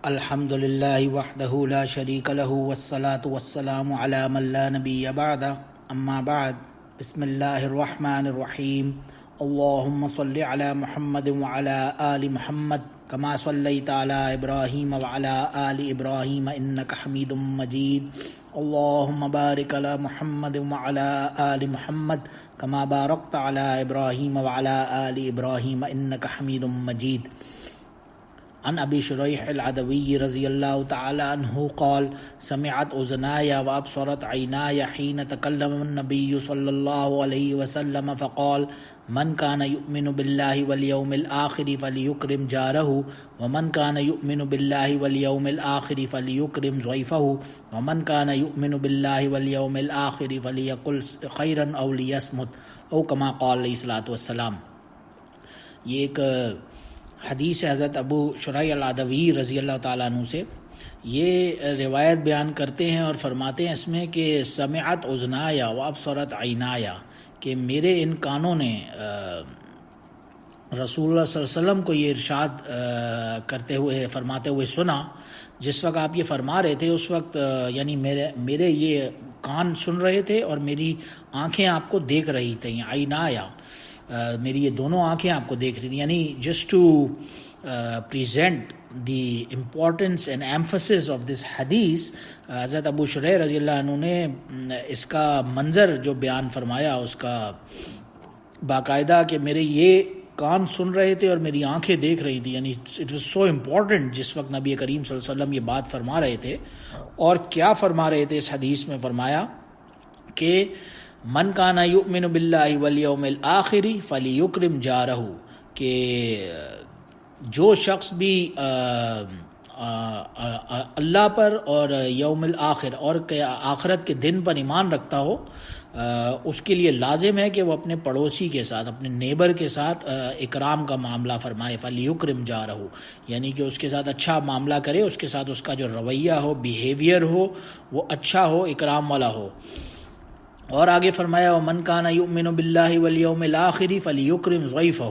الحمد للہ وحدہ لا شریک لہ والصلاة والسلام علی من لا نبی بعدہ اما بعد بسم اللہ الرحمن الرحیم اللہم صل علی محمد وعلی آل محمد کما صلیت علی ابراہیم وعلی آل ابراہیم انک حمید مجید اللہم بارک علی محمد وعلی آل محمد کما بارکت علی ابراہیم وعلی آل ابراہیم انک حمید مجید. عن ابی شریح العدوی رضی اللہ تعالی عنہ قال سمعت اذنای وابصرت عینای حین تکلم النبی صلی اللہ علیہ وسلم فقال من کان یؤمن باللہ والیوم الآخر فلیکرم جارہ ومن کان یؤمن باللہ والیوم الآخر فلیکرم ضیفہ ومن کان یؤمن باللہ والیوم الآخر فلیقل خیرا او لیصمت او کما قال علیہ الصلوۃ والسلام. یہ ایک حدیث حضرت ابو شریح العدوی رضی اللہ تعالیٰ عنہ سے. یہ روایت بیان کرتے ہیں اور فرماتے ہیں اس میں کہ سمعت اذنایا وابصرت عینایا، کہ میرے ان کانوں نے رسول اللہ صلی اللہ علیہ وسلم کو یہ ارشاد کرتے ہوئے فرماتے ہوئے سنا. جس وقت آپ یہ فرما رہے تھے اس وقت یعنی میرے یہ کان سن رہے تھے اور میری آنکھیں آپ کو دیکھ رہی تھیں. عینایا میری یہ دونوں آنکھیں آپ کو دیکھ رہی تھیں. یعنی just to present the importance and emphasis of this حدیث، حضرت ابو شریح رضی اللہ عنہ نے اس کا منظر جو بیان فرمایا اس کا باقاعدہ، کہ میرے یہ کان سن رہے تھے اور میری آنکھیں دیکھ رہی تھی. یعنی اٹ واز سو امپورٹنٹ جس وقت نبی کریم صلی اللہ علیہ وسلم یہ بات فرما رہے تھے. اور کیا فرما رہے تھے اس حدیث میں؟ فرمایا کہ من کان یؤمن باللہ والیوم الآخر فلیکرم جارہ، کہ جو شخص بھی اللہ پر اور یوم الآخر اور آخرت کے دن پر ایمان رکھتا ہو، اس کے لیے لازم ہے کہ وہ اپنے پڑوسی کے ساتھ، اپنے نیبر کے ساتھ اکرام کا معاملہ فرمائے. فلیکرم جارہ، یعنی کہ اس کے ساتھ اچھا معاملہ کرے، اس کے ساتھ اس کا جو رویہ ہو، بیہیویئر ہو، وہ اچھا ہو، اکرام والا ہو. اور آگے فرمایا ومن کان یؤمن باللہ والیوم الآخر فلیکرم ضیفہ،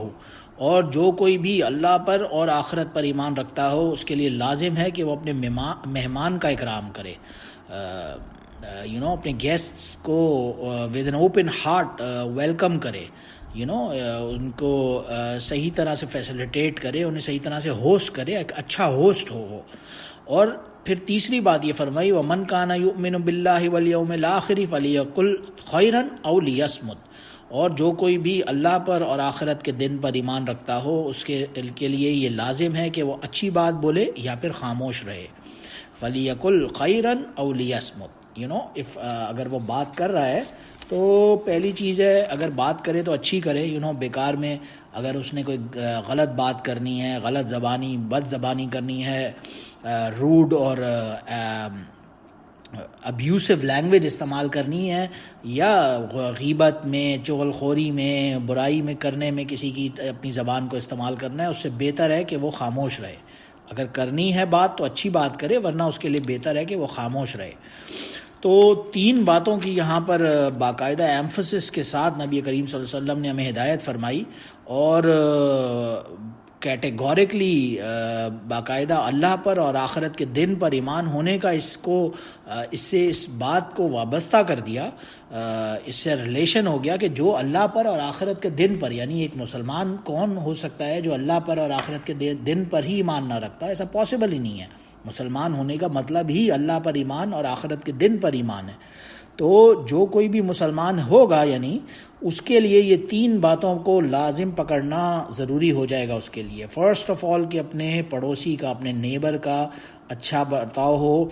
اور جو کوئی بھی اللہ پر اور آخرت پر ایمان رکھتا ہو اس کے لیے لازم ہے کہ وہ اپنے مہمان کا اکرام کرے. اپنے گیسٹس کو with an open heart welcome کرے، ان کو صحیح طرح سے فیسیلیٹیٹ کرے، انہیں صحیح طرح سے ہوسٹ کرے، ایک اچھا ہوسٹ ہو وہ. اور پھر تیسری بات یہ فرمائی ومن کان یؤمن باللہ والیوم الآخر فلیقل خیرا او لیصمت، اور جو کوئی بھی اللہ پر اور آخرت کے دن پر ایمان رکھتا ہو اس کے لیے یہ لازم ہے کہ وہ اچھی بات بولے یا پھر خاموش رہے. فلیقل خیرا او لیصمت، اگر وہ بات کر رہا ہے تو پہلی چیز ہے اگر بات کرے تو اچھی کرے. بیکار میں اگر اس نے کوئی غلط بات کرنی ہے، غلط زبانی، بد زبانی کرنی ہے، روڈ اور ابیوسو لینگویج استعمال کرنی ہے، یا غیبت میں، چغل خوری میں، برائی میں کرنے میں کسی کی اپنی زبان کو استعمال کرنا ہے، اس سے بہتر ہے کہ وہ خاموش رہے. اگر کرنی ہے بات تو اچھی بات کرے، ورنہ اس کے لیے بہتر ہے کہ وہ خاموش رہے. تو تین باتوں کی یہاں پر باقاعدہ ایمفسس کے ساتھ نبی کریم صلی اللہ علیہ وسلم نے ہمیں ہدایت فرمائی، اور کیٹیگوریکلی باقاعدہ اللہ پر اور آخرت کے دن پر ایمان ہونے کا اس سے اس بات کو وابستہ کر دیا، اس سے ریلیشن ہو گیا کہ جو اللہ پر اور آخرت کے دن پر، یعنی ایک مسلمان کون ہو سکتا ہے جو اللہ پر اور آخرت کے دن پر ہی ایمان نہ رکھتا؟ ایسا پاسبل ہی نہیں ہے. مسلمان ہونے کا مطلب ہی اللہ پر ایمان اور آخرت کے دن پر ایمان ہے. تو جو کوئی بھی مسلمان ہوگا یعنی اس کے لیے یہ تین باتوں کو لازم پکڑنا ضروری ہو جائے گا اس کے لیے. فرسٹ آف آل کہ اپنے پڑوسی کا، اپنے نیبر کا اچھا برتاؤ ہو،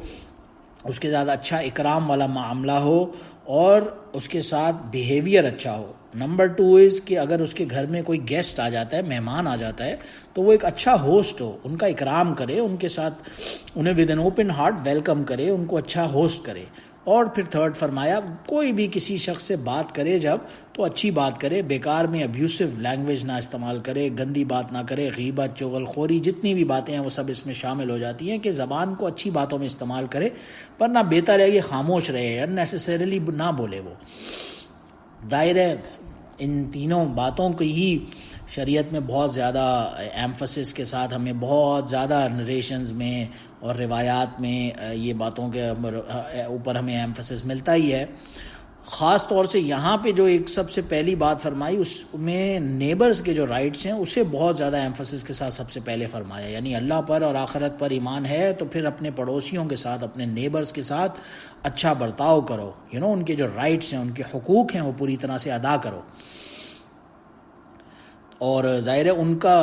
اس کے ساتھ اچھا اکرام والا معاملہ ہو، اور اس کے ساتھ بیہیویئر اچھا ہو. نمبر 2 از کہ اگر اس کے گھر میں کوئی گیسٹ آ جاتا ہے، مہمان آ جاتا ہے، تو وہ ایک اچھا ہوسٹ ہو، ان کا اکرام کرے، ان کے ساتھ انہیں with an open heart welcome کرے، ان کو اچھا ہوسٹ کرے. اور پھر تھرڈ فرمایا کوئی بھی کسی شخص سے بات کرے جب تو اچھی بات کرے، بیکار میں ابیوسو لینگویج نہ استعمال کرے، گندی بات نہ کرے، غیبت، چغل خوری، جتنی بھی باتیں ہیں وہ سب اس میں شامل ہو جاتی ہیں، کہ زبان کو اچھی باتوں میں استعمال کرے، ورنہ بہتر ہے کہ خاموش رہے، اننیسیسریلی نہ بولے. وہ ظاہر ہے ان تینوں باتوں کی ہی شریعت میں بہت زیادہ ایمفسس کے ساتھ ہمیں بہت زیادہ نریشنز میں اور روایات میں یہ باتوں کے اوپر ہمیں ایمفسس ملتا ہی ہے. خاص طور سے یہاں پہ جو ایک سب سے پہلی بات فرمائی اس میں نیبرز کے جو رائٹس ہیں اسے بہت زیادہ ایمفسس کے ساتھ سب سے پہلے فرمایا. یعنی اللہ پر اور آخرت پر ایمان ہے تو پھر اپنے پڑوسیوں کے ساتھ اپنے نیبرز کے ساتھ اچھا برتاؤ کرو. ان کے جو رائٹس ہیں ان کے حقوق ہیں وہ پوری طرح سے ادا کرو. اور ظاہر ہے ان کا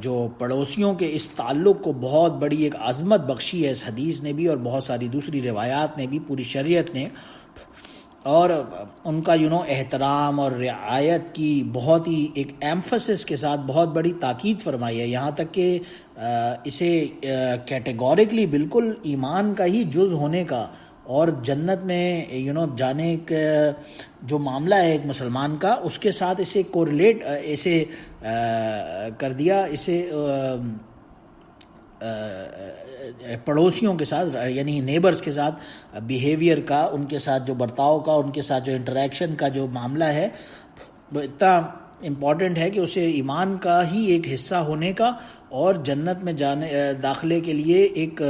جو پڑوسیوں کے اس تعلق کو بہت بڑی ایک عظمت بخشی ہے اس حدیث نے بھی اور بہت ساری دوسری روایات نے بھی, پوری شریعت نے. اور ان کا احترام اور رعایت کی بہت ہی ایک ایمفسس کے ساتھ بہت بڑی تاکید فرمائی ہے, یہاں تک کہ اسے کیٹیگوریکلی بالکل ایمان کا ہی جز ہونے کا اور جنت میں جانے کا جو معاملہ ہے ایک مسلمان کا, اس کے ساتھ اسے کوریلیٹ اسے کر دیا, اسے پڑوسیوں کے ساتھ یعنی نیبرز کے ساتھ بیہیویئر کا, ان کے ساتھ جو برتاؤ کا, ان کے ساتھ جو انٹریکشن کا جو معاملہ ہے وہ اتنا امپورٹنٹ ہے کہ اسے ایمان کا ہی ایک حصہ ہونے کا اور جنت میں داخلے کے لیے ایک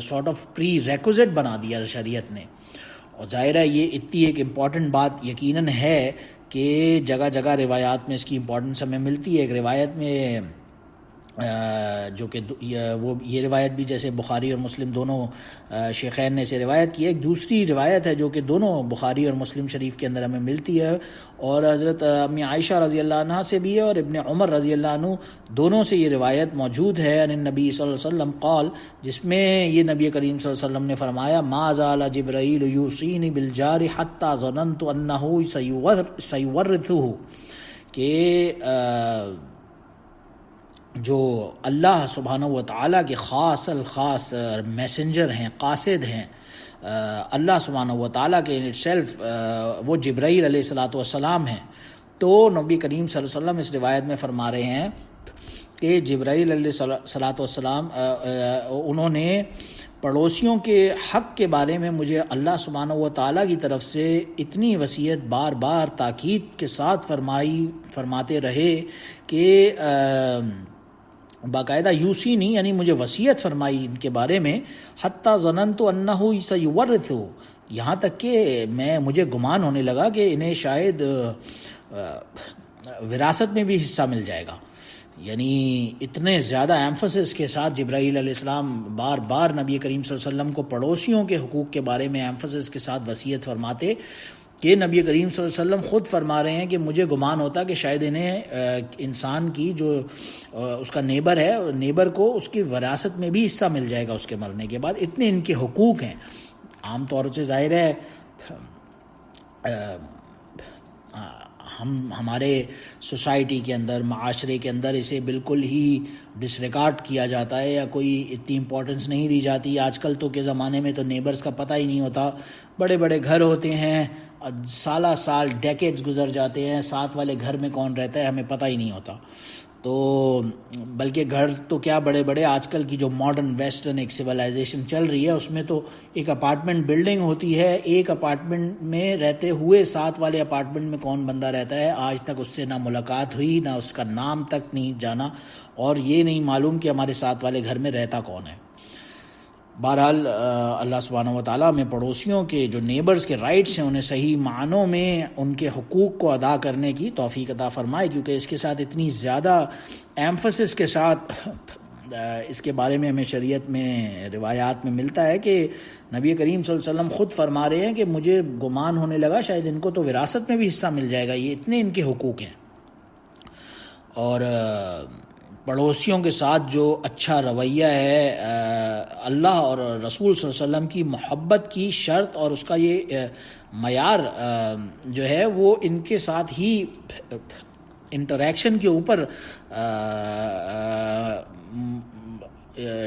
سارٹ آف پری ریکوزٹ بنا دیا شریعت نے. اور ظاہر ہے یہ اتنی ایک امپورٹنٹ بات یقیناً ہے کہ جگہ جگہ روایات میں اس کی امپورٹنس ہمیں ملتی ہے. ایک روایت میں جو کہ وہ یہ روایت بھی جیسے بخاری اور مسلم دونوں شیخین نے اسے روایت کی ہے, ایک دوسری روایت ہے جو کہ دونوں بخاری اور مسلم شریف کے اندر ہمیں ملتی ہے اور حضرت امی عائشہ رضی اللہ عنہ سے بھی ہے اور ابن عمر رضی اللہ عنہ دونوں سے یہ روایت موجود ہے ان نبی صلی اللہ علیہ وسلم قال, جس میں یہ نبی کریم صلی اللہ علیہ وسلم نے فرمایا ما زال جبرائیل یوصینی بالجار حتی ظننت انہ سیورثہ, کہ جو اللہ سبحانہ و تعالیٰ کے خاص الخاص میسنجر ہیں, قاصد ہیں اللہ سبحانہ و تعالیٰ کے ان سیلف, وہ جبرائیل علیہ الصلاۃ والسلام ہیں. تو نبی کریم صلی اللہ علیہ وسلم اس روایت میں فرما رہے ہیں کہ جبرائیل علیہ الصلاۃ والسلام انہوں نے پڑوسیوں کے حق کے بارے میں مجھے اللہ سبحانہ و تعالیٰ کی طرف سے اتنی وصیت بار بار تاکید کے ساتھ فرماتے رہے کہ باقاعدہ یوسی نہیں, یعنی مجھے وصیت فرمائی ان کے بارے میں, حتیٰ ظننت انہ سیورثہ, یہاں تک کہ مجھے گمان ہونے لگا کہ انہیں شاید وراثت میں بھی حصہ مل جائے گا. یعنی اتنے زیادہ ایمفسس کے ساتھ جبرائیل علیہ السلام بار بار نبی کریم صلی اللہ علیہ وسلم کو پڑوسیوں کے حقوق کے بارے میں ایمفسس کے ساتھ وصیت فرماتے کہ نبی کریم صلی اللہ علیہ وسلم خود فرما رہے ہیں کہ مجھے گمان ہوتا کہ شاید انہیں انسان کی جو اس کا نیبر ہے, نیبر کو اس کی وراثت میں بھی حصہ مل جائے گا اس کے مرنے کے بعد. اتنے ان کے حقوق ہیں. عام طور سے ظاہر ہے ہمارے سوسائٹی کے اندر, معاشرے کے اندر اسے بالکل ہی ڈس ریکارڈ کیا جاتا ہے یا کوئی اتنی امپورٹنس نہیں دی جاتی. آج کل تو کے زمانے میں تو نیبرز کا پتہ ہی نہیں ہوتا. بڑے بڑے گھر ہوتے ہیں, سالہ سال ڈیکیڈز گزر جاتے ہیں, ساتھ والے گھر میں کون رہتا ہے ہمیں پتہ ہی نہیں ہوتا. تو بلکہ گھر تو کیا بڑے بڑے, آج کل کی جو ماڈرن ویسٹرن ایک سویلائزیشن چل رہی ہے اس میں تو ایک اپارٹمنٹ بلڈنگ ہوتی ہے, ایک اپارٹمنٹ میں رہتے ہوئے ساتھ والے اپارٹمنٹ میں کون بندہ رہتا ہے آج تک اس سے نہ ملاقات ہوئی, نہ اس کا نام تک نہیں جانا, اور یہ نہیں معلوم کہ ہمارے ساتھ والے گھر میں رہتا کون ہے. بہرحال اللہ سبحانہ و تعالیٰ میں پڑوسیوں کے جو نیبرز کے رائٹس ہیں انہیں صحیح معنوں میں ان کے حقوق کو ادا کرنے کی توفیق عطا فرمائے, کیونکہ اس کے ساتھ اتنی زیادہ ایمفسس کے ساتھ اس کے بارے میں ہمیں شریعت میں روایات میں ملتا ہے کہ نبی کریم صلی اللہ علیہ وسلم خود فرما رہے ہیں کہ مجھے گمان ہونے لگا شاید ان کو تو وراثت میں بھی حصہ مل جائے گا. یہ اتنے ان کے حقوق ہیں. اور پڑوسیوں کے ساتھ جو اچھا رویہ ہے اللہ اور رسول صلی اللہ علیہ وسلم کی محبت کی شرط اور اس کا یہ معیار جو ہے وہ ان کے ساتھ ہی انٹریکشن کے اوپر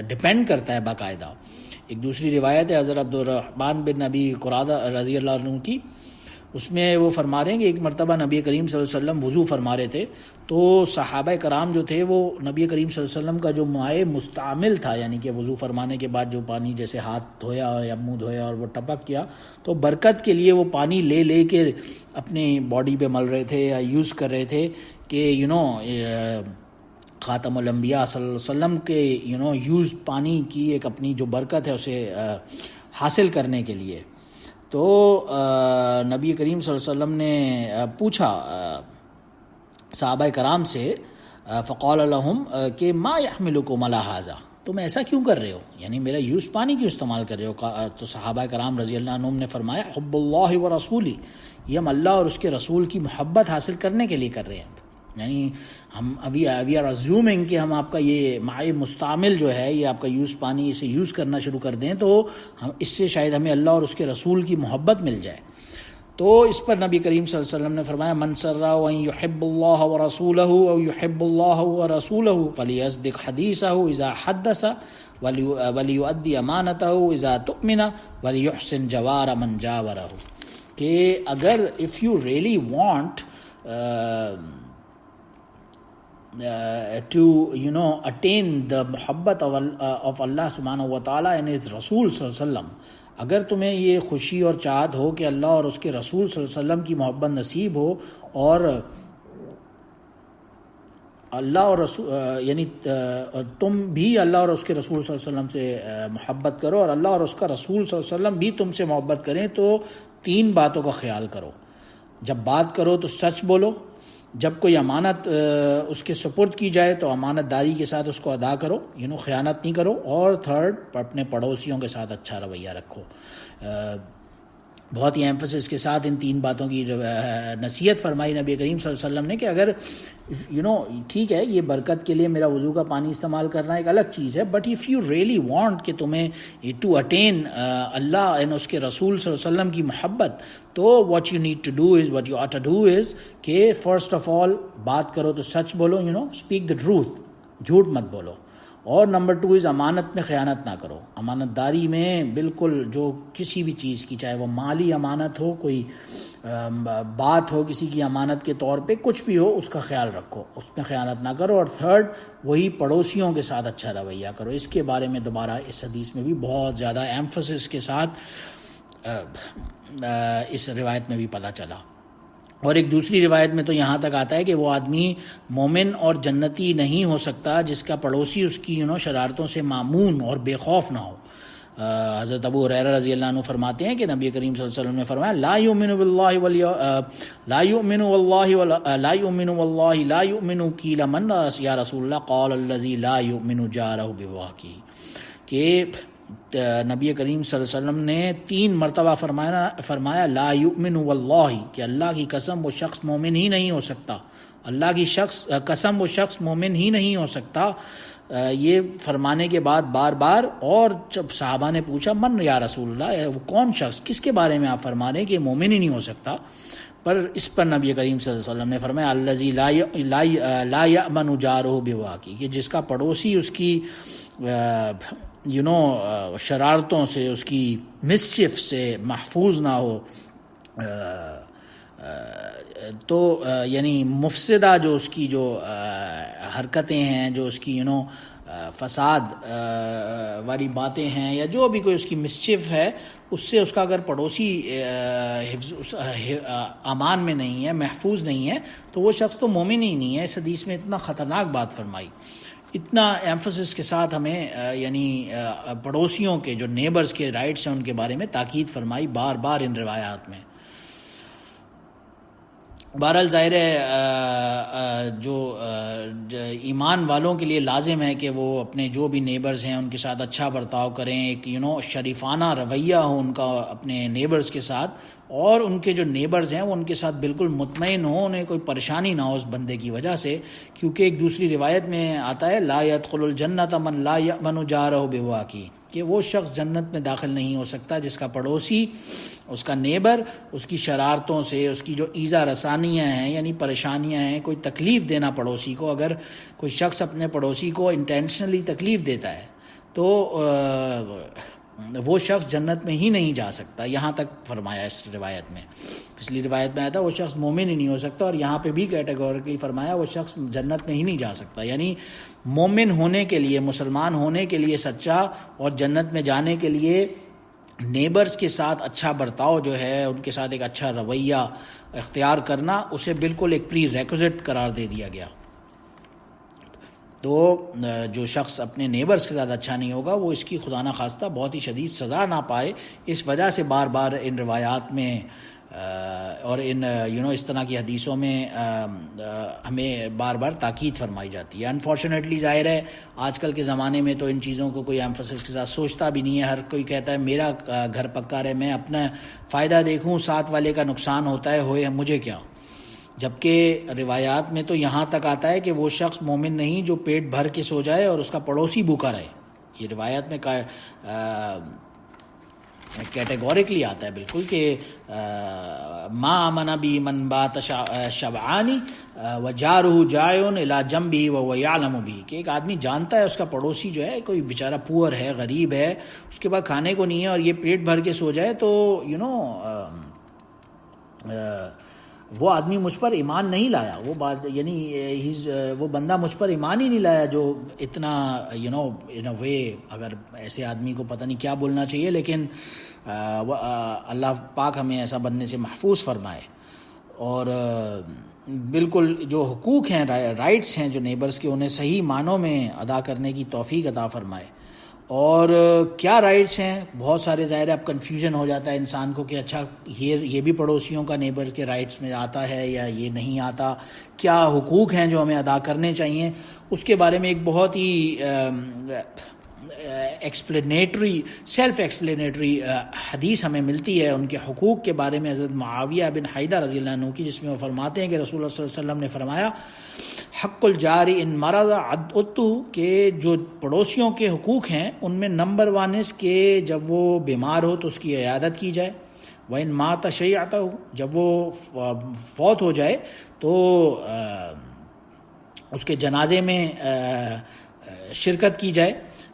ڈپینڈ کرتا ہے باقاعدہ. ایک دوسری روایت ہے حضرت عبدالرحمن بن ابی قرادہ رضی اللہ عنہ کی, اس میں وہ فرما رہے ہیں کہ ایک مرتبہ نبی کریم صلی اللہ علیہ وسلم وضو فرما رہے تھے تو صحابہ کرام جو تھے وہ نبی کریم صلی اللہ علیہ وسلم کا جو مائع مستعمل تھا, یعنی کہ وضو فرمانے کے بعد جو پانی جیسے ہاتھ دھویا یا منہ دھویا اور وہ ٹپک کیا تو برکت کے لیے وہ پانی لے کے اپنی باڈی پہ مل رہے تھے یا یوز کر رہے تھے کہ خاتم الانبیاء صلی اللہ علیہ وسلم کے یوز پانی کی ایک اپنی جو برکت ہے اسے حاصل کرنے کے لیے. تو نبی کریم صلی اللہ علیہ وسلم نے پوچھا صحابہ کرام سے، فقال لهم کہ ما يحملكم على هذا، تم ایسا کیوں کر رہے ہو، یعنی میرا یوز پانی کیوں استعمال کر رہے ہو؟ تو صحابہ کرام رضی اللہ عنہم نے فرمایا حب اللہ و رسولی، یہ ہم اللہ اور اس کے رسول کی محبت حاصل کرنے کے لیے کر رہے ہیں. یعنی ہم وی آر ازیومنگ کہ ہم آپ کا یہ مائع مستعمل جو ہے، یہ آپ کا یوز پانی، اسے یوز کرنا شروع کر دیں تو ہم اس سے شاید ہمیں اللہ اور اس کے رسول کی محبت مل جائے. تو اس پر نبی کریم صلی اللہ علیہ وسلم نے فرمایا من سرہ ان یحب اللہ ورسولہ او یحب اللہ ورسولہ فلیصدق حدیثہ اذا حدث ولیؤدی امانتہ اذا تؤمن ولیحسن جوار من جاورہ. کہ اگر if you really want to attain the محبت of Allah سبحانہ و تعالیٰ and his رسول صلی اللہ علیہ وسلم، اگر تمہیں یہ خوشی اور چاہت ہو کہ اللہ اور اس کے رسول صلی اللہ علیہ وسلم کی محبت نصیب ہو، اور اللہ اور رسول یعنی تم بھی اللہ اور اس کے رسول صلی اللہ علیہ وسلم سے محبت کرو اور اللہ اور اس کا رسول صلی اللہ علیہ وسلم بھی تم سے محبت کریں، تو 3 باتوں کا خیال کرو. جب بات کرو تو سچ بولو، جب کوئی امانت اس کے سپرد کی جائے تو امانت داری کے ساتھ اس کو ادا کرو، خیانت نہیں کرو، اور 3 اپنے پڑوسیوں کے ساتھ اچھا رویہ رکھو. بہت ہی ایمفسس کے ساتھ ان 3 باتوں کی نصیحت فرمائی نبی کریم صلی اللہ علیہ وسلم نے کہ اگر ٹھیک ہے یہ برکت کے لیے میرا وضو کا پانی استعمال کرنا ایک الگ چیز ہے، but if you really want کہ تمہیں ٹو اٹین اللہ اینڈ اس کے رسول صلی اللہ علیہ وسلم کی محبت، تو what you need to do is what you ought to do is کہ فرسٹ آف آل بات کرو تو سچ بولو، اسپیک دا ٹروتھ، جھوٹ مت بولو. اور نمبر 2 از امانت میں خیانت نہ کرو. امانت داری میں بالکل جو کسی بھی چیز کی، چاہے وہ مالی امانت ہو، کوئی بات ہو کسی کی امانت کے طور پہ، کچھ بھی ہو، اس کا خیال رکھو، اس میں خیانت نہ کرو. اور 3 وہی پڑوسیوں کے ساتھ اچھا رویہ کرو. اس کے بارے میں دوبارہ اس حدیث میں بھی بہت زیادہ ایمفسس کے ساتھ اس روایت میں بھی پتہ چلا. اور ایک دوسری روایت میں تو یہاں تک آتا ہے کہ وہ آدمی مومن اور جنتی نہیں ہو سکتا جس کا پڑوسی اس کی شرارتوں سے معمون اور بے خوف نہ ہو. حضرت ابو ہریرہ رضی اللہ عنہ فرماتے ہیں کہ نبی کریم صلی اللہ علیہ وسلم نے فرمایا لا یؤمن واللہ لا یؤمن قیل من یا رسول اللہ قال الذی لا یؤمن جارہ بواقی. کہ نبی کریم صلی اللہ علیہ وسلم نے 3 مرتبہ فرمایا لا یؤمن واللہ، کہ اللہ کی قسم وہ شخص مومن ہی نہیں ہو سکتا، اللہ کی قسم وہ شخص مومن ہی نہیں ہو سکتا. یہ فرمانے کے بعد بار بار، اور جب صحابہ نے پوچھا من یا رسول اللہ، وہ کون شخص، کس کے بارے میں آپ فرما رہے ہیں کہ مومن ہی نہیں ہو سکتا؟ پر اس پر نبی کریم صلی اللہ علیہ وسلم نے فرمایا الذی لا یأمن جارہ بواقی، کہ جس کا پڑوسی اس کی شرارتوں سے، اس کی مسچف سے محفوظ نہ ہو. تو یعنی مفسدہ جو اس کی جو حرکتیں ہیں، جو اس کی فساد والی باتیں ہیں، یا جو بھی کوئی اس کی مسچف ہے، اس سے اس کا اگر پڑوسی امان میں نہیں ہے، محفوظ نہیں ہے، تو وہ شخص تو مومن ہی نہیں ہے. اس حدیث میں اتنا خطرناک بات فرمائی، اتنا ایمفسس کے ساتھ ہمیں یعنی پڑوسیوں کے جو نیبرز کے رائٹس ہیں ان کے بارے میں تاکید فرمائی بار بار ان روایات میں. بہرحال ظاہر ہے جو ایمان والوں کے لیے لازم ہے کہ وہ اپنے جو بھی نیبرز ہیں ان کے ساتھ اچھا برتاؤ کریں، ایک شریفانہ رویہ ہو ان کا اپنے نیبرز کے ساتھ، اور ان کے جو نیبرز ہیں وہ ان کے ساتھ بالکل مطمئن ہوں، انہیں کوئی پریشانی نہ ہو اس بندے کی وجہ سے. کیونکہ ایک دوسری روایت میں آتا ہے لا يدخل الجنۃ من لا یأمن جارہ بواقی، کہ وہ شخص جنت میں داخل نہیں ہو سکتا جس کا پڑوسی، اس کا نیبر، اس کی شرارتوں سے، اس کی جو ایذا رسانیاں ہیں یعنی پریشانیاں ہیں، کوئی تکلیف دینا پڑوسی کو. اگر کوئی شخص اپنے پڑوسی کو انٹینشنلی تکلیف دیتا ہے تو وہ شخص جنت میں ہی نہیں جا سکتا. یہاں تک فرمایا اس روایت میں. پچھلی روایت میں آیا تھا وہ شخص مومن ہی نہیں ہو سکتا، اور یہاں پہ بھی کیٹیگوریکلی فرمایا وہ شخص جنت میں ہی نہیں جا سکتا. یعنی مومن ہونے کے لیے، مسلمان ہونے کے لیے سچا، اور جنت میں جانے کے لیے نیبرز کے ساتھ اچھا برتاؤ جو ہے، ان کے ساتھ ایک اچھا رویہ اختیار کرنا، اسے بالکل ایک پری ریکوزٹ قرار دے دیا گیا. تو جو شخص اپنے نیبرز کے ساتھ اچھا نہیں ہوگا وہ اس کی خدا نخواستہ بہت ہی شدید سزا نہ پائے. اس وجہ سے بار بار ان روایات میں اور ان اس طرح کی حدیثوں میں ہمیں بار بار تاکید فرمائی جاتی ہے. انفارچونیٹلی ظاہر ہے آج کل کے زمانے میں تو ان چیزوں کو کوئی ایمفسس کے ساتھ سوچتا بھی نہیں ہے. ہر کوئی کہتا ہے میرا گھر پکا رہے، میں اپنا فائدہ دیکھوں، ساتھ والے کا نقصان ہوتا ہے ہوئے مجھے کیا. جبکہ روایات میں تو یہاں تک آتا ہے کہ وہ شخص مومن نہیں جو پیٹ بھر کے سو جائے اور اس کا پڑوسی بھوکا رہے. یہ روایت میں کیٹیگورکلی آتا ہے بالکل کہ ما آمن بی من بات شبعانی وجارہ جائع الی جنبہ وہو یعلم بہ، کہ ایک آدمی جانتا ہے اس کا پڑوسی جو ہے کوئی بیچارہ پور ہے، غریب ہے، اس کے بعد کھانے کو نہیں ہے اور یہ پیٹ بھر کے سو جائے تو وہ آدمی مجھ پر ایمان نہیں لایا. وہ بات یعنی وہ بندہ مجھ پر ایمان ہی نہیں لایا جو اتنا ان اے وے، اگر ایسے آدمی کو پتہ نہیں کیا بولنا چاہیے، لیکن اللہ پاک ہمیں ایسا بننے سے محفوظ فرمائے. اور بالکل جو حقوق ہیں، رائٹس ہیں جو نیبرز کے، انہیں صحیح معنوں میں ادا کرنے کی توفیق عطا فرمائے. اور کیا رائٹس ہیں؟ بہت سارے ظاہر ہے اب کنفیوژن ہو جاتا ہے انسان کو کہ اچھا یہ بھی پڑوسیوں کا نیبر کے رائٹس میں آتا ہے یا یہ نہیں آتا. کیا حقوق ہیں جو ہمیں ادا کرنے چاہیے؟ اس کے بارے میں ایک بہت ہی سیلف ایکسپلینیٹری حدیث ہمیں ملتی ہے ان کے حقوق کے بارے میں، حضرت معاویہ بن حیدہ رضی اللہ عنہ کی، جس میں وہ فرماتے ہیں کہ رسول اللہ صلی اللہ علیہ وسلم نے فرمایا حق الجاری ان مرض عدتہ، کہ جو پڑوسیوں کے حقوق ہیں ان میں نمبر 1 اس کے جب وہ بیمار ہو تو اس کی عیادت کی جائے. وَإِن مَاتَ شَيْعَتَهُ، جب وہ فوت ہو جائے تو اس کے جنازے میں شرکت کی جائے.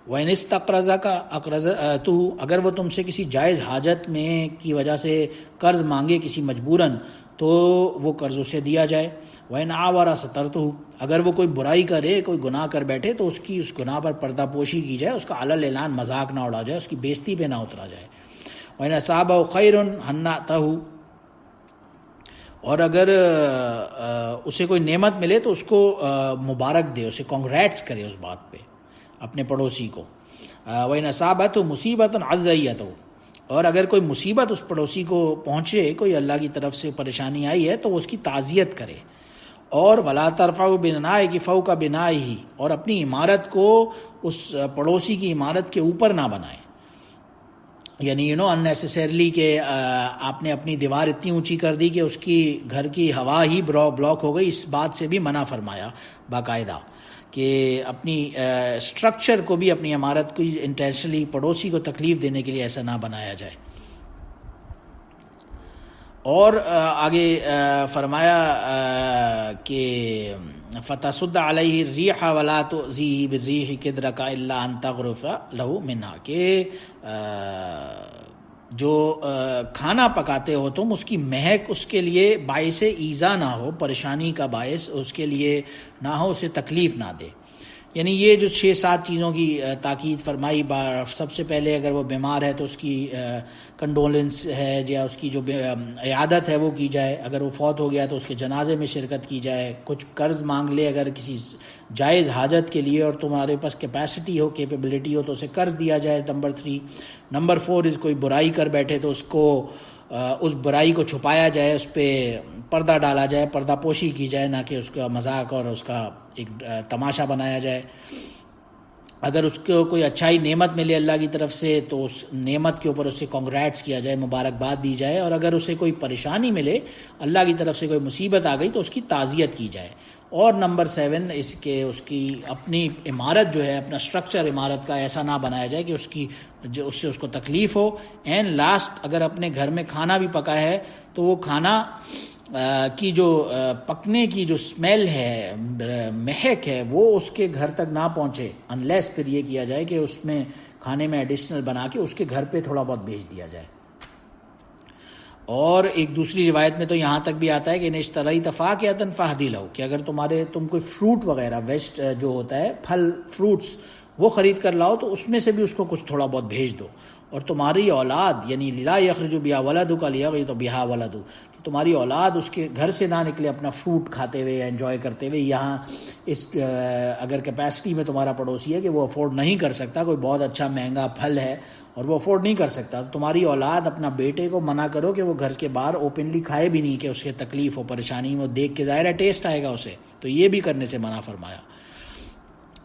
وَإِنِ اسْتَقْرَضَكَ أَقْرَضْتُهُ، اگر وہ تم سے کسی جائز حاجت میں کی وجہ سے قرض مانگے کسی مجبوراً تو وہ قرض اسے دیا جائے. وَإِنْ عَوَرَ سَتَرْتُهُ، اگر وہ کوئی برائی کرے، کوئی گناہ کر بیٹھے تو اس گناہ پر پردہ پوشی کی جائے، اس کا علی الاعلان مذاق نہ اڑا جائے، اس کی بےزتی پہ نہ اترا جائے. وَإِنْ أَصَابَهُ خَيْرٌ هَنَّأْتَهُ، اور اگر اسے کوئی نعمت ملے تو اس کو مبارک دے، اسے کانگریٹس کرے اس بات پہ اپنے پڑوسی کو. وَإِنْ أَصَابَتْهُ مُصِيبَةٌ عَزَّيَّتْهُ، اور اگر کوئی مصیبت اس پڑوسی کو پہنچے، کوئی اللہ کی طرف سے پریشانی آئی ہے تو وہ اس کی تعزیت کرے. اور وَلَا تَرْفَعُوا بِنَائِكِ فَوْقَ بِنَائِهِ، اور اپنی عمارت کو اس پڑوسی کی عمارت کے اوپر نہ بنائیں. یعنی unnecessarily کہ آپ نے اپنی دیوار اتنی اونچی کر دی کہ اس کی گھر کی ہوا ہی بلاک ہو گئی. اس بات سے بھی منع فرمایا باقاعدہ کہ اپنی اسٹرکچر کو بھی، اپنی عمارت کو انٹینشنلی پڑوسی کو تکلیف دینے کے لیے ایسا نہ بنایا جائے. اور آگے فرمایا کہ فَتَصُدَّ عَلَيْهِ الرِّيحَ وَلَا تُؤْذِيهِ بِالرِّيحِ كِدْرَكَ إِلَّا أَن تَغْرِفَ لَهُ مِنْهَا، کہ جو کھانا پکاتے ہو تم، اس کی مہک اس کے لیے باعث ایذا نہ ہو، پریشانی کا باعث اس کے لیے نہ ہو، اسے تکلیف نہ دے. یعنی یہ جو 6-7 چیزوں کی تاکید فرمائی. سب سے پہلے اگر وہ بیمار ہے تو اس کی کنڈولنس ہے یا اس کی جو عیادت ہے وہ کی جائے. اگر وہ فوت ہو گیا تو اس کے جنازے میں شرکت کی جائے. کچھ قرض مانگ لے اگر کسی جائز حاجت کے لیے اور تمہارے پاس کیپیسٹی ہو، کیپیبلٹی ہو، تو اسے قرض دیا جائے. نمبر 3. نمبر 4 کوئی برائی کر بیٹھے تو اس برائی کو چھپایا جائے، اس پہ پردہ ڈالا جائے، پردہ پوشی کی جائے، نہ کہ اس کا مذاق اور اس کا ایک تماشا بنایا جائے. اگر اس کو کوئی اچھائی نعمت ملے اللہ کی طرف سے تو اس نعمت کے اوپر اسے کانگریٹس کیا جائے، مبارکباد دی جائے. اور اگر اسے کوئی پریشانی ملے، اللہ کی طرف سے کوئی مصیبت آ گئی تو اس کی تعزیت کی جائے. اور نمبر 7 اس کی اپنی عمارت جو ہے، اپنا اسٹرکچر عمارت کا ایسا نہ بنایا جائے کہ اس سے اس کو تکلیف ہو. اینڈ لاسٹ، اگر اپنے گھر میں کھانا بھی پکا ہے تو وہ کھانا کی جو پکنے کی جو اسمیل ہے، مہک ہے، وہ اس کے گھر تک نہ پہنچے، انلیس پھر یہ کیا جائے کہ اس میں کھانے میں ایڈیشنل بنا کے اس کے گھر پہ تھوڑا بہت بھیج دیا جائے. اور ایک دوسری روایت میں تو یہاں تک بھی آتا ہے کہ نشتریت فاکہۃ فاہدی لہو، کہ اگر تم کوئی فروٹ وغیرہ جو ہوتا ہے، پھل فروٹس، وہ خرید کر لاؤ تو اس میں سے بھی اس کو کچھ تھوڑا بہت بھیج دو. اور تمہاری اولاد یعنی لا یخرج بہا ولدک لیغیظ بہا ولد، کہ تمہاری اولاد اس کے گھر سے نہ نکلے اپنا فروٹ کھاتے ہوئے یا انجوائے کرتے ہوئے. یہاں اس اگر کیپیسٹی میں تمہارا پڑوسی ہے کہ وہ افورڈ نہیں کر سکتا، کوئی بہت اچھا مہنگا پھل ہے اور وہ افورڈ نہیں کر سکتا، تو تمہاری اولاد اپنا بیٹے کو منع کرو کہ وہ گھر کے باہر اوپنلی کھائے بھی نہیں، کہ اس کے تکلیف ہو پریشانی، وہ دیکھ کے ظاہر ہے ٹیسٹ آئے گا اسے، تو یہ بھی کرنے سے منع فرمایا.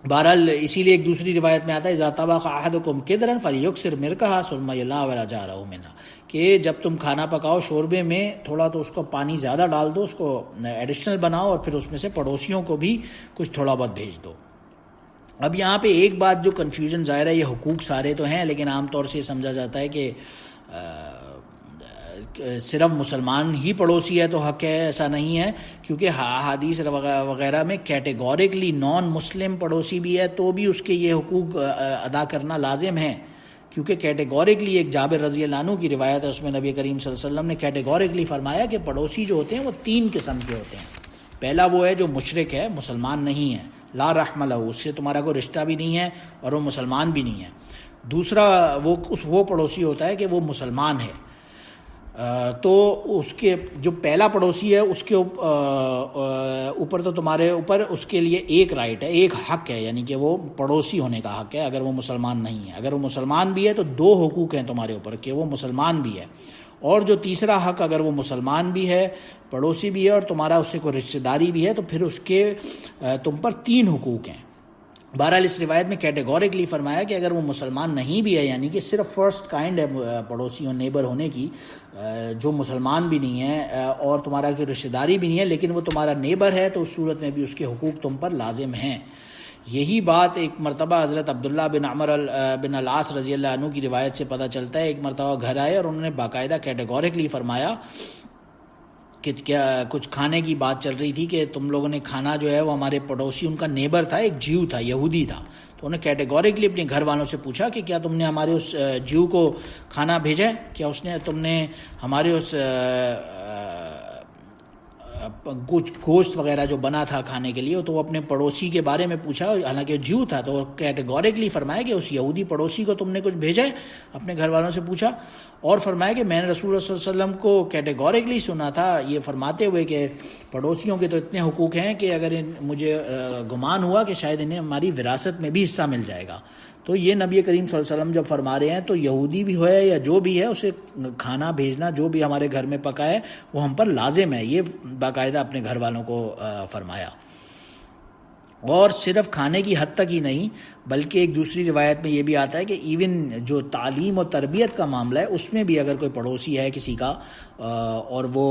بہرحال اسی لیے ایک دوسری روایت میں آتا ہے اذا طبخ احدکم قدرا فلیکثر مرقها ثم يناول جاره منها، کہ جب تم کھانا پکاؤ شوربے میں تھوڑا تو اس کو پانی زیادہ ڈال دو، اس کو ایڈیشنل بناؤ اور پھر اس میں سے پڑوسیوں کو بھی کچھ تھوڑا بہت بھیج دو. اب یہاں پہ ایک بات جو کنفیوژن ظاہر ہے، یہ حقوق سارے تو ہیں لیکن عام طور سے یہ سمجھا جاتا ہے کہ صرف مسلمان ہی پڑوسی ہے تو حق ہے. ایسا نہیں ہے، کیونکہ حدیث وغیرہ میں کیٹیگورکلی نان مسلم پڑوسی بھی ہے تو بھی اس کے یہ حقوق ادا کرنا لازم ہے، کیونکہ کیٹیگورکلی ایک جابر رضی اللہ عنہ کی روایت ہے، اس میں نبی کریم صلی اللہ علیہ وسلم نے کیٹیگورکلی فرمایا کہ پڑوسی جو ہوتے ہیں وہ 3 قسم کے ہوتے ہیں. پہلا وہ ہے جو مشرک ہے، مسلمان نہیں ہے، لا رحم لہ، اس سے تمہارا کوئی رشتہ بھی نہیں ہے اور وہ مسلمان بھی نہیں ہے. دوسرا وہ پڑوسی ہوتا ہے کہ وہ مسلمان ہے، تو اس کے جو پہلا پڑوسی ہے اس کے اوپر تو تمہارے اوپر اس کے لیے ایک رائٹ ہے، ایک حق ہے، یعنی کہ وہ پڑوسی ہونے کا حق ہے اگر وہ مسلمان نہیں ہے. اگر وہ مسلمان بھی ہے تو 2 حقوق ہیں تمہارے اوپر کہ وہ مسلمان بھی ہے، اور جو تیسرا حق اگر وہ مسلمان بھی ہے، پڑوسی بھی ہے اور تمہارا اس سے کوئی رشتہ داری بھی ہے تو پھر اس کے تم پر 3 حقوق ہیں. بہرحال اس روایت میں کیٹیگورکلی فرمایا کہ اگر وہ مسلمان نہیں بھی ہے، یعنی کہ صرف فرسٹ کائنڈ ہے پڑوسی اور نیبر ہونے کی، جو مسلمان بھی نہیں ہے اور تمہارا کوئی رشتہ داری بھی نہیں ہے لیکن وہ تمہارا نیبر ہے، تو اس صورت میں بھی اس کے حقوق تم پر لازم ہیں. یہی بات ایک مرتبہ حضرت عبداللہ بن عمر بن العاص رضی اللہ عنہ کی روایت سے پتہ چلتا ہے. ایک مرتبہ گھر آئے اور انہوں نے باقاعدہ کیٹیگورکلی فرمایا کہ کیا کچھ کھانے کی بات چل رہی تھی کہ تم لوگوں نے کھانا جو ہے وہ ہمارے پڑوسی، ان کا نیبر تھا، ایک جیو تھا، یہودی تھا، تو انہوں نے کیٹیگورکلی اپنے گھر والوں سے پوچھا کہ کیا تم نے ہمارے اس جیو کو کھانا بھیجا ہے، کیا تم نے ہمارے اس کچھ گوشت وغیرہ جو بنا تھا کھانے کے لیے، تو وہ اپنے پڑوسی کے بارے میں پوچھا، حالانکہ جیو تھا، تو کیٹیگورکلی فرمایا کہ اس یہودی پڑوسی کو تم نے کچھ بھیجا ہے، اپنے گھر والوں سے پوچھا. اور فرمایا کہ میں نے رسول اللہ صلی اللہ علیہ وسلم کو کیٹیگورکلی سنا تھا یہ فرماتے ہوئے کہ پڑوسیوں کے تو اتنے حقوق ہیں کہ اگر مجھے گمان ہوا کہ شاید انہیں ہماری وراثت میں بھی حصہ مل جائے گا. تو یہ نبی کریم صلی اللہ علیہ وسلم جب فرما رہے ہیں تو یہودی بھی ہے یا جو بھی ہے اسے کھانا بھیجنا جو بھی ہمارے گھر میں پکا ہے وہ ہم پر لازم ہے، یہ باقاعدہ اپنے گھر والوں کو فرمایا. اور صرف کھانے کی حد تک ہی نہیں بلکہ ایک دوسری روایت میں یہ بھی آتا ہے کہ ایون جو تعلیم و تربیت کا معاملہ ہے اس میں بھی اگر کوئی پڑوسی ہے کسی کا اور وہ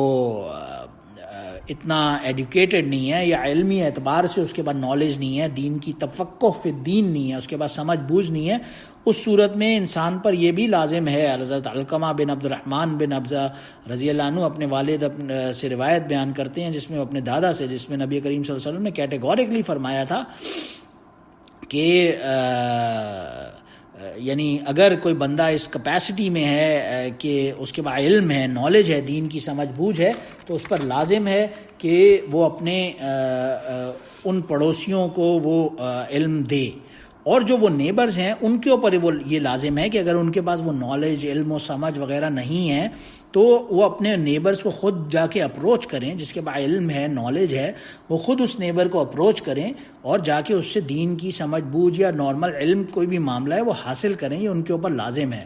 اتنا ایڈوکیٹڈ نہیں ہے یا علمی اعتبار سے اس کے بعد نالج نہیں ہے، دین کی تفقہ فی الدین نہیں ہے، اس کے بعد سمجھ بوجھ نہیں ہے، اس صورت میں انسان پر یہ بھی لازم ہے. حضرت علقمہ بن عبد الرحمن بن ابزہ رضی اللہ عنہ اپنے والد سے روایت بیان کرتے ہیں جس میں اپنے دادا سے، جس میں نبی کریم صلی اللہ علیہ وسلم نے کیٹیگورکلی فرمایا تھا کہ یعنی اگر کوئی بندہ اس کیپیسٹی میں ہے کہ اس کے پاس علم ہے، نالج ہے، دین کی سمجھ بوجھ ہے، تو اس پر لازم ہے کہ وہ اپنے ان پڑوسیوں کو وہ علم دے. اور جو وہ نیبرز ہیں ان کے اوپر وہ یہ لازم ہے کہ اگر ان کے پاس وہ نالج، علم و سمجھ وغیرہ نہیں ہے تو وہ اپنے نیبرز کو خود جا کے اپروچ کریں، جس کے پاس علم ہے، نالج ہے، وہ خود اس نیبر کو اپروچ کریں اور جا کے اس سے دین کی سمجھ بوجھ یا نارمل علم کوئی بھی معاملہ ہے وہ حاصل کریں، یہ ان کے اوپر لازم ہے.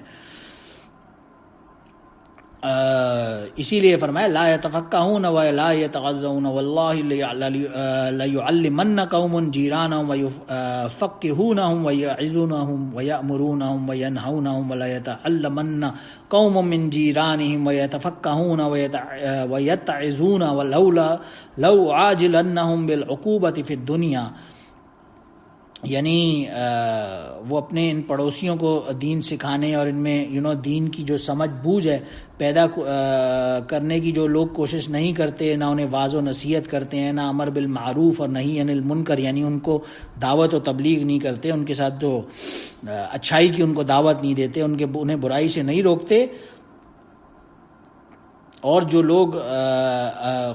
اسی لیے فرمایا لا يتفقهون ولا يتغذون والله ليعلمن قوم جيرانهم ويفقهونهم ويعظونهم ويأمرونهم وينهونهم ولا يتعلمن قوم من جيرانهم ويتفقهون ويتعظون ولولا لو عاجلنهم بالعقوبة في الدنيا. یعنی وہ اپنے ان پڑوسیوں کو دین سکھانے اور ان میں دین کی جو سمجھ بوجھ ہے پیدا کرنے کی جو لوگ کوشش نہیں کرتے، نہ انہیں واعظ و نصیحت کرتے ہیں، نہ امر بالمعروف اور نہی عن المنکر، یعنی ان کو دعوت و تبلیغ نہیں کرتے، ان کے ساتھ جو اچھائی کی ان کو دعوت نہیں دیتے، انہیں برائی سے نہیں روکتے، اور جو لوگ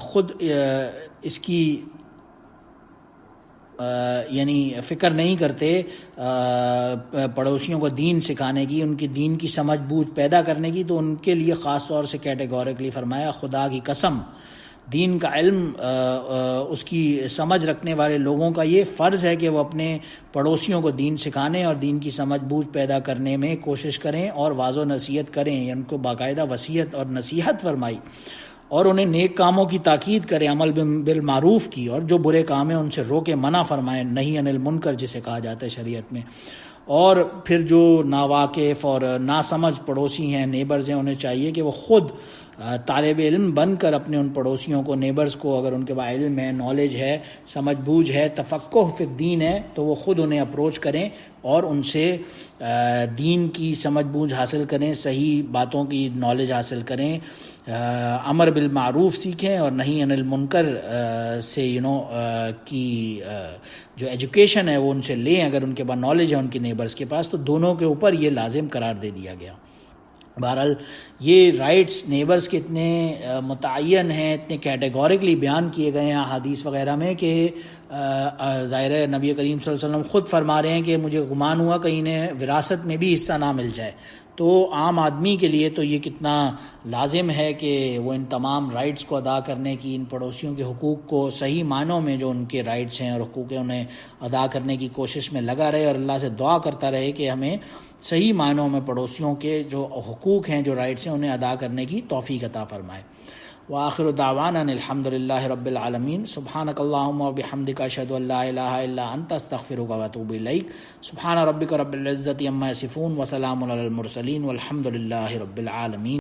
خود اس کی یعنی فکر نہیں کرتے پڑوسیوں کو دین سکھانے کی، ان کی دین کی سمجھ بوجھ پیدا کرنے کی، تو ان کے لیے خاص طور سے کیٹیگوریکلی فرمایا خدا کی قسم، دین کا علم اس کی سمجھ رکھنے والے لوگوں کا یہ فرض ہے کہ وہ اپنے پڑوسیوں کو دین سکھانے اور دین کی سمجھ بوجھ پیدا کرنے میں کوشش کریں اور واض و نصیحت کریں، یعنی ان کو باقاعدہ وصیت اور نصیحت فرمائی، اور انہیں نیک کاموں کی تاکید کریں، عمل بالمعروف کی، اور جو برے کام ہیں ان سے روکے منع فرمائیں، نہی عن المنکر جسے کہا جاتا ہے شریعت میں۔ اور پھر جو ناواقف اور ناسمجھ پڑوسی ہیں، نیبرز ہیں، انہیں چاہیے کہ وہ خود طالب علم بن کر اپنے ان پڑوسیوں کو، نیبرز کو، اگر ان کے پاس علم ہے، نالج ہے، سمجھ بوجھ ہے، تفقہ فی الدین ہے، تو وہ خود انہیں اپروچ کریں اور ان سے دین کی سمجھ بوجھ حاصل کریں، صحیح باتوں کی نالج حاصل کریں، امر بالمعروف سیکھیں اور نہی عن المنکر سے کی جو ایجوکیشن ہے وہ ان سے لیں، اگر ان کے پاس نالج ہے ان کے نیبرز کے پاس، تو دونوں کے اوپر یہ لازم قرار دے دیا گیا۔ بہرحال یہ رائٹس نیبرز کے اتنے متعین ہیں، اتنے کیٹیگوریکلی بیان کیے گئے ہیں احادیث وغیرہ میں کہ ظاہر ہے نبی کریم صلی اللہ علیہ وسلم خود فرما رہے ہیں کہ مجھے گمان ہوا کہیں انہیں وراثت میں بھی حصہ نہ مل جائے، تو عام آدمی کے لیے تو یہ کتنا لازم ہے کہ وہ ان تمام رائٹس کو ادا کرنے کی، ان پڑوسیوں کے حقوق کو صحیح معنوں میں جو ان کے رائٹس ہیں اور حقوق ہیں انہیں ادا کرنے کی کوشش میں لگا رہے، اور اللہ سے دعا کرتا رہے کہ ہمیں صحیح معنوں میں پڑوسیوں کے جو حقوق ہیں، جو رائٹس ہیں، انہیں ادا کرنے کی توفیق عطا فرمائے۔ وآخر دعوانا الحمدللہ رب العالمین، سبحانک اللہم وبحمدک، اشہد ان لا الہ الا انت، استغفرک واتوب الیک۔ سبحان ربک رب العزۃ عما یصفون، وسلام علی المرسلین، والحمدللہ رب العالمین۔